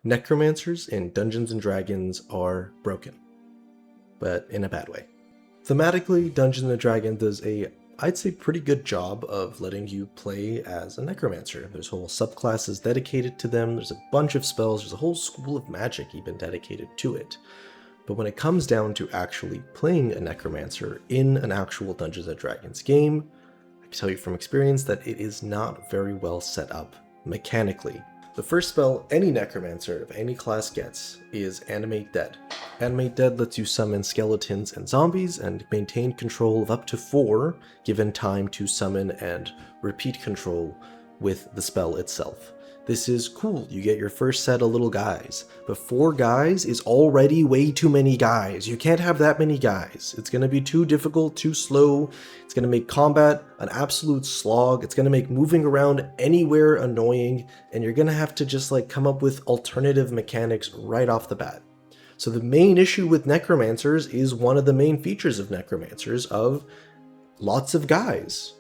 Necromancers in Dungeons & Dragons are broken, but in a bad way. Thematically, Dungeons & Dragons does I'd say pretty good job of letting you play as a necromancer. There's whole subclasses dedicated to them, there's a bunch of spells, there's a whole school of magic even dedicated to it. But when it comes down to actually playing a necromancer in an actual Dungeons & Dragons game, I can tell you from experience that it is not very well set up mechanically. The first spell any necromancer of any class gets is Animate Dead. Animate Dead lets you summon skeletons and zombies and maintain control of up to 4, given time to summon and repeat control with the spell itself. This is cool, you get your first set of little guys, but 4 guys is already way too many guys. You can't have that many guys. It's gonna be too difficult, too slow. It's gonna make combat an absolute slog. It's gonna make moving around anywhere annoying, and you're gonna have to just come up with alternative mechanics right off the bat. So the main issue with Necromancers is one of the main features of Necromancers of lots of guys.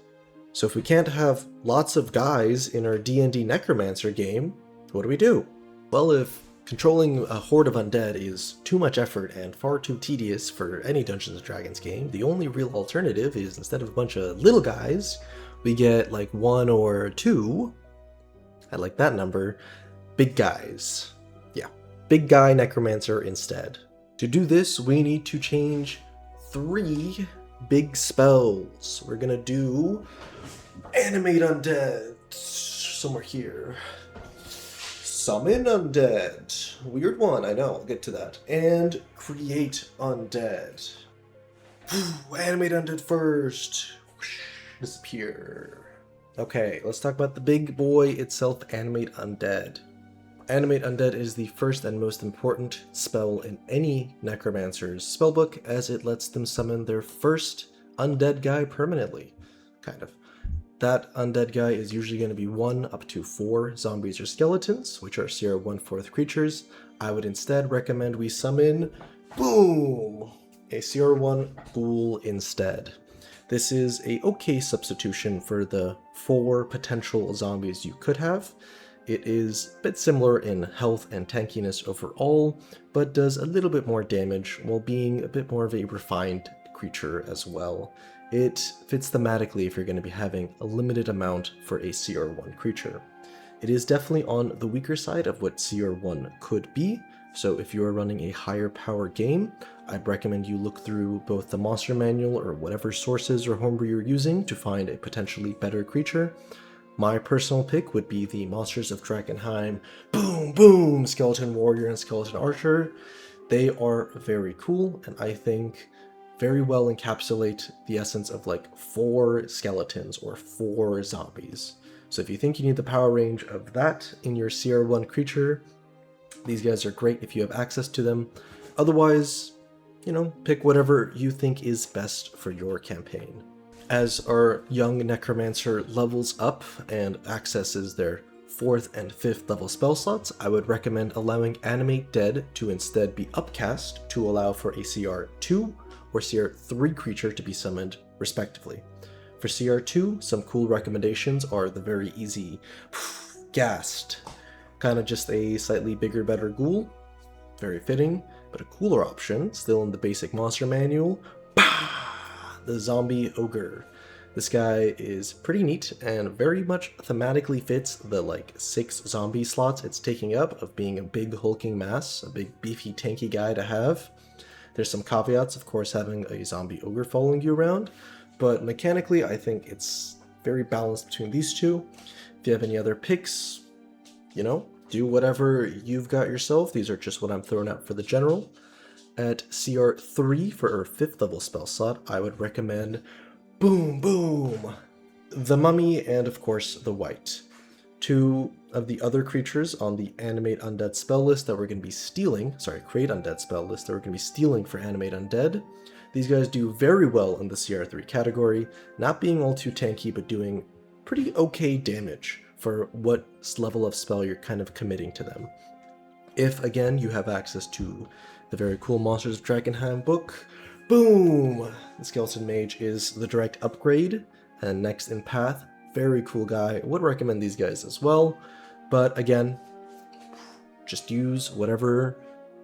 So if we can't have lots of guys in our D&D Necromancer game, what do? Well, if controlling a horde of undead is too much effort and far too tedious for any Dungeons & Dragons game, the only real alternative is instead of a bunch of little guys, we get 1 or 2, I like that number, big guys. Yeah, big guy Necromancer instead. To do this, we need to change 3 big spells. We're gonna do Animate Undead, somewhere here. Summon Undead, weird one, I know, I'll get to that. And Create Undead. Animate Undead first. Disappear. Okay, let's talk about the big boy itself, Animate Undead. Animate Undead is the first and most important spell in any Necromancer's spellbook, as it lets them summon their first undead guy permanently, kind of. That undead guy is usually going to be 1 up to 4 zombies or skeletons, which are CR 1/4 creatures. I would instead recommend we summon, boom, a CR 1 ghoul instead. This is a okay substitution for the 4 potential zombies you could have. It is a bit similar in health and tankiness overall, but does a little bit more damage while being a bit more of a refined creature as well. It fits thematically if you're going to be having a limited amount for a CR1 creature. It is definitely on the weaker side of what CR1 could be, so if you are running a higher power game, I'd recommend you look through both the monster manual or whatever sources or homebrew you're using to find a potentially better creature. My personal pick would be the Monsters of Drakenheim, boom, boom, Skeleton Warrior and Skeleton Archer. They are very cool, and I think very well encapsulate the essence of 4 skeletons or 4 zombies. So if you think you need the power range of that in your CR1 creature, these guys are great if you have access to them. Otherwise, pick whatever you think is best for your campaign. As our young Necromancer levels up and accesses their 4th and 5th level spell slots, I would recommend allowing Animate Dead to instead be upcast to allow for a CR2 or CR3 creature to be summoned, respectively. For CR2, some cool recommendations are the very easy Ghast, kind of just a slightly bigger, better ghoul, very fitting, but a cooler option, still in the basic monster manual, the Zombie Ogre. This guy is pretty neat and very much thematically fits the 6 zombie slots it's taking up of being a big hulking mass, a big beefy tanky guy to have. There's some caveats, of course, having a zombie ogre following you around, but mechanically I think it's very balanced between these two. If you have any other picks, do whatever you've got yourself. These are just what I'm throwing out for the general. At CR3 for our 5th level spell slot, I would recommend boom, boom, the Mummy and of course the White. 2 of the other creatures on the Animate Undead spell list that we're going to be stealing, Create Undead spell list that we're going to be stealing for Animate Undead. These guys do very well in the CR3 category, not being all too tanky, but doing pretty okay damage for what level of spell you're kind of committing to them. If, again, you have access to the very cool Monsters of Drakenheim book, boom! The Skeleton Mage is the direct upgrade, and next in path, very cool guy. Would recommend these guys as well, but again, just use whatever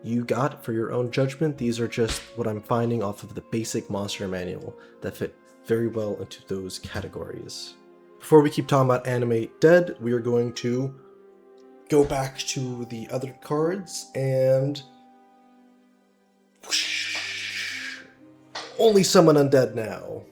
you got for your own judgment. These are just what I'm finding off of the basic monster manual that fit very well into those categories. Before we keep talking about Animate Dead, we are going to go back to the other cards and whoosh, only summon undead now.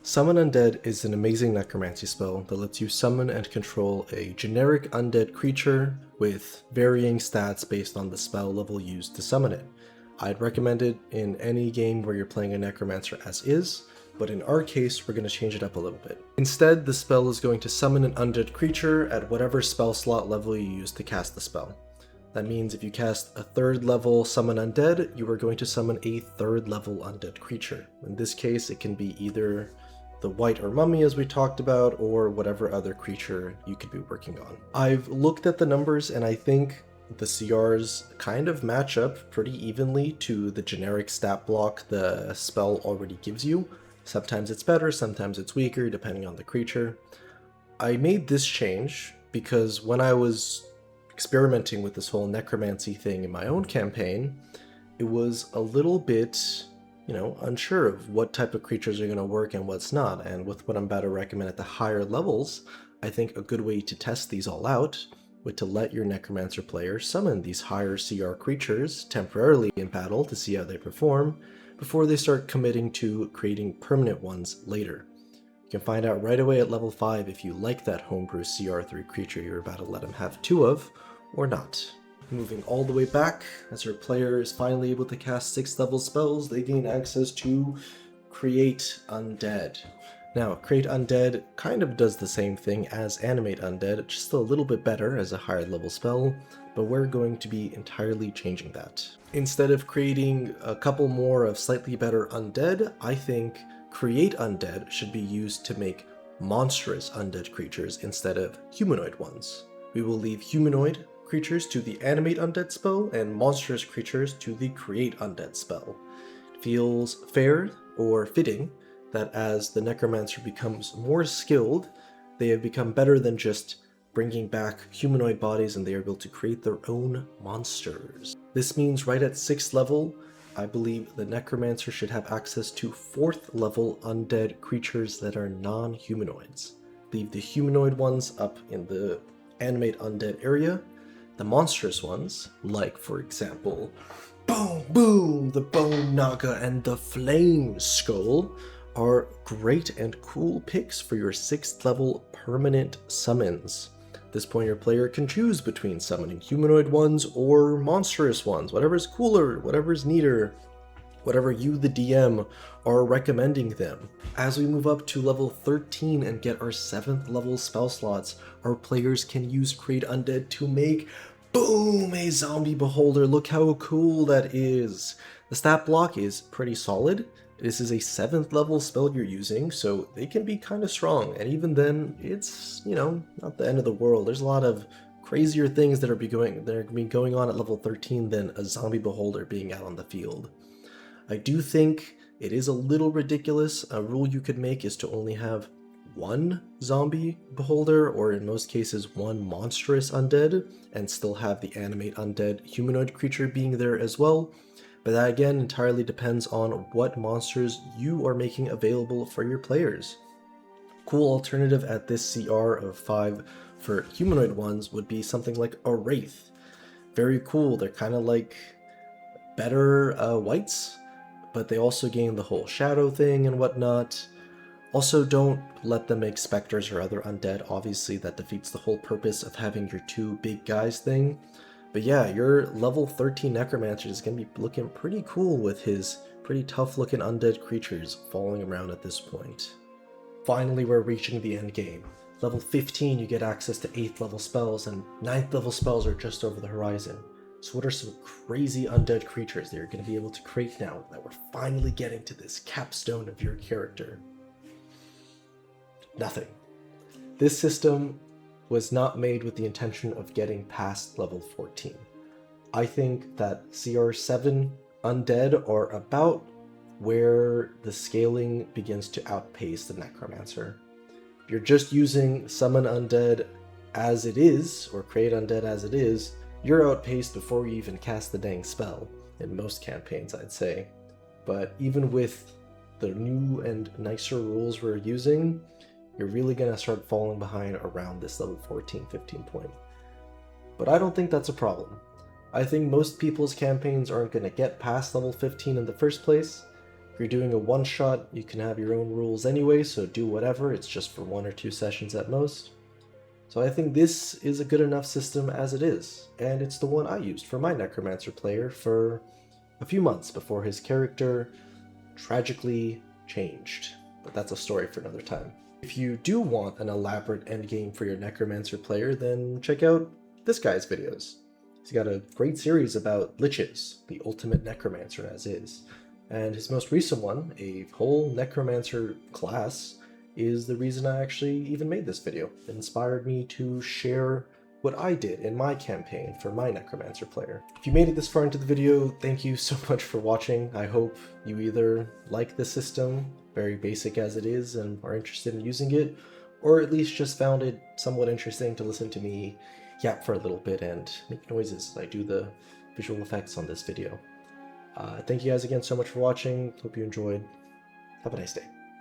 Summon Undead is an amazing necromancy spell that lets you summon and control a generic undead creature with varying stats based on the spell level used to summon it. I'd recommend it in any game where you're playing a necromancer as is, but in our case, we're going to change it up a little bit. Instead, the spell is going to summon an undead creature at whatever spell slot level you use to cast the spell. That means if you cast a 3rd level Summon Undead, you are going to summon a 3rd level undead creature. In this case, it can be either the Wight or Mummy as we talked about, or whatever other creature you could be working on. I've looked at the numbers and I think the CRs kind of match up pretty evenly to the generic stat block the spell already gives you. Sometimes it's better, sometimes it's weaker, depending on the creature. I made this change because when I was experimenting with this whole necromancy thing in my own campaign, it was a little bit, unsure of what type of creatures are going to work and what's not. And with what I'm about to recommend at the higher levels, I think a good way to test these all out would to let your necromancer player summon these higher CR creatures temporarily in battle to see how they perform before they start committing to creating permanent ones later. You can find out right away at level 5 if you like that homebrew CR3 creature you're about to let him have 2 of, or not. Moving all the way back, as your player is finally able to cast 6th level spells, they gain access to Create Undead. Now, Create Undead kind of does the same thing as Animate Undead, just a little bit better as a higher level spell, but we're going to be entirely changing that. Instead of creating a couple more of slightly better undead, I think Create Undead should be used to make monstrous undead creatures instead of humanoid ones. We will leave humanoid creatures to the Animate Undead spell and monstrous creatures to the Create Undead spell. It feels fair or fitting that as the Necromancer becomes more skilled, they have become better than just bringing back humanoid bodies and they are able to create their own monsters. This means right at 6th level, I believe the Necromancer should have access to 4th level undead creatures that are non-humanoids. Leave the humanoid ones up in the Animate Undead area. The monstrous ones, like for example, Boom Boom, the Bone Naga and the Flame Skull, are great and cool picks for your 6th level permanent summons. At this point, your player can choose between summoning humanoid ones or monstrous ones, whatever's cooler, whatever's neater, whatever you, the DM, are recommending them. As we move up to level 13 and get our 7th level spell slots, our players can use Create Undead to make, boom, a zombie beholder. Look how cool that is. The stat block is pretty solid. This is a 7th level spell you're using, so they can be kind of strong. And even then, it's, not the end of the world. There's a lot of crazier things that are going on at level 13 than a zombie beholder being out on the field. I do think it is a little ridiculous. A rule you could make is to only have 1 zombie beholder, or in most cases 1 monstrous undead, and still have the Animate Undead humanoid creature being there as well. But that again entirely depends on what monsters you are making available for your players. Cool alternative at this CR of 5 for humanoid ones would be something like a Wraith. Very cool, they're kind of like better wights, but they also gain the whole shadow thing and whatnot. Also, don't let them make specters or other undead. Obviously, that defeats the whole purpose of having your 2 big guys thing. But yeah, your level 13 Necromancer is going to be looking pretty cool with his pretty tough looking undead creatures following around at this point. Finally, we're reaching the end game. Level 15, you get access to 8th level spells, and 9th level spells are just over the horizon. So what are some crazy undead creatures that you're going to be able to create now that we're finally getting to this capstone of your character? Nothing. This system was not made with the intention of getting past level 14. I think that CR7 undead are about where the scaling begins to outpace the Necromancer. If you're just using Summon Undead as it is, or Create Undead as it is, You're outpaced before you even cast the dang spell, in most campaigns I'd say. But even with the new and nicer rules we're using, you're really gonna start falling behind around this level 14-15 point. But I don't think that's a problem. I think most people's campaigns aren't gonna get past level 15 in the first place. If you're doing a one-shot, you can have your own rules anyway, so do whatever, it's just for 1 or 2 sessions at most. So I think this is a good enough system as it is, and it's the one I used for my Necromancer player for a few months before his character tragically changed. But that's a story for another time. If you do want an elaborate endgame for your Necromancer player, then check out this guy's videos. He's got a great series about liches, the ultimate Necromancer as is. And his most recent one, a whole Necromancer class, is the reason I actually even made this video. It inspired me to share what I did in my campaign for my Necromancer player. If you made it this far into the video, thank you so much for watching. I hope you either like the system, very basic as it is, and are interested in using it, or at least just found it somewhat interesting to listen to me yap for a little bit and make noises as I do the visual effects on this video. Thank you guys again so much for watching. Hope you enjoyed. Have a nice day.